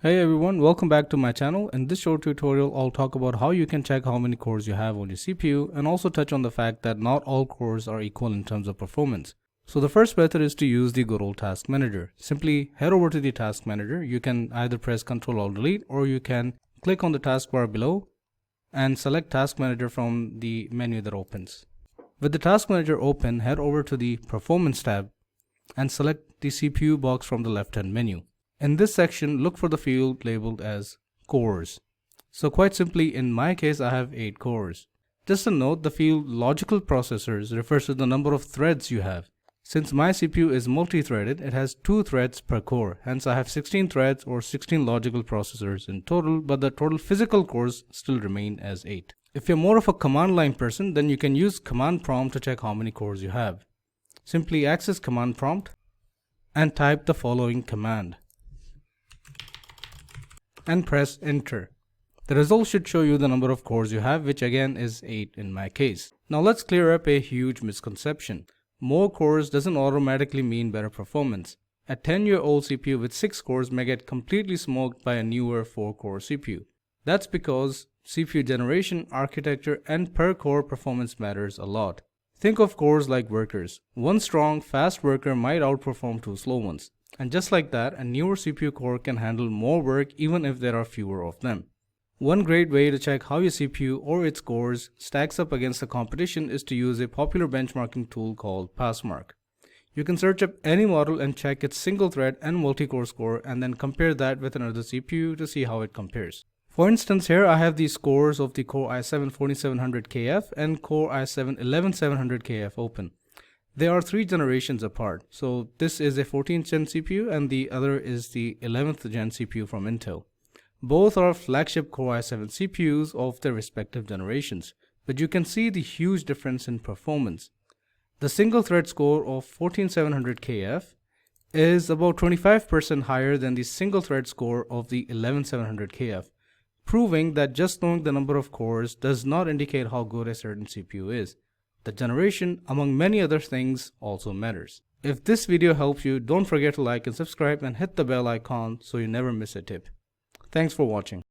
Hey everyone, welcome back to my channel. In this short tutorial, I'll talk about how you can check how many cores you have on your CPU and also touch on the fact that not all cores are equal in terms of performance. So the first method is to use the good old task manager. Simply head over to the task manager. You can either press Ctrl Alt Delete or you can click on the taskbar below and select task manager from the menu that opens. With the task manager open, head over to the performance tab and select the CPU box from the left hand menu. In this section, look for the field labeled as cores. So quite simply, in my case, I have 8 cores. Just a note, the field logical processors refers to the number of threads you have. Since my CPU is multi-threaded, it has 2 threads per core. Hence, I have 16 threads or 16 logical processors in total, but the total physical cores still remain as 8. If you're more of a command line person, then you can use command prompt to check how many cores you have. Simply access command prompt and type the following command and press enter. The result should show you the number of cores you have, which again is 8 in my case. Now let's clear up a huge misconception. More cores doesn't automatically mean better performance. A 10-year-old CPU with 6 cores may get completely smoked by a newer 4-core CPU. That's because CPU generation, architecture, and per core performance matters a lot. Think of cores like workers. One strong, fast worker might outperform 2 slow ones. And just like that, a newer CPU core can handle more work even if there are fewer of them. One great way to check how your CPU or its cores stacks up against the competition is to use a popular benchmarking tool called Passmark. You can search up any model and check its single thread and multi-core score and then compare that with another CPU to see how it compares. For instance, here I have the scores of the Core i7-4700KF and Core i7-11700KF open. They are 3 generations apart. So this is a 14th gen CPU and the other is the 11th gen CPU from Intel. Both are flagship Core i7 CPUs of their respective generations, but you can see the huge difference in performance. The single thread score of 14700KF is about 25% higher than the single thread score of the 11700KF, proving that just knowing the number of cores does not indicate how good a certain CPU is. The generation, among many other things, also matters. If this video helps you, don't forget to like and subscribe and hit the bell icon so you never miss a tip. Thanks for watching.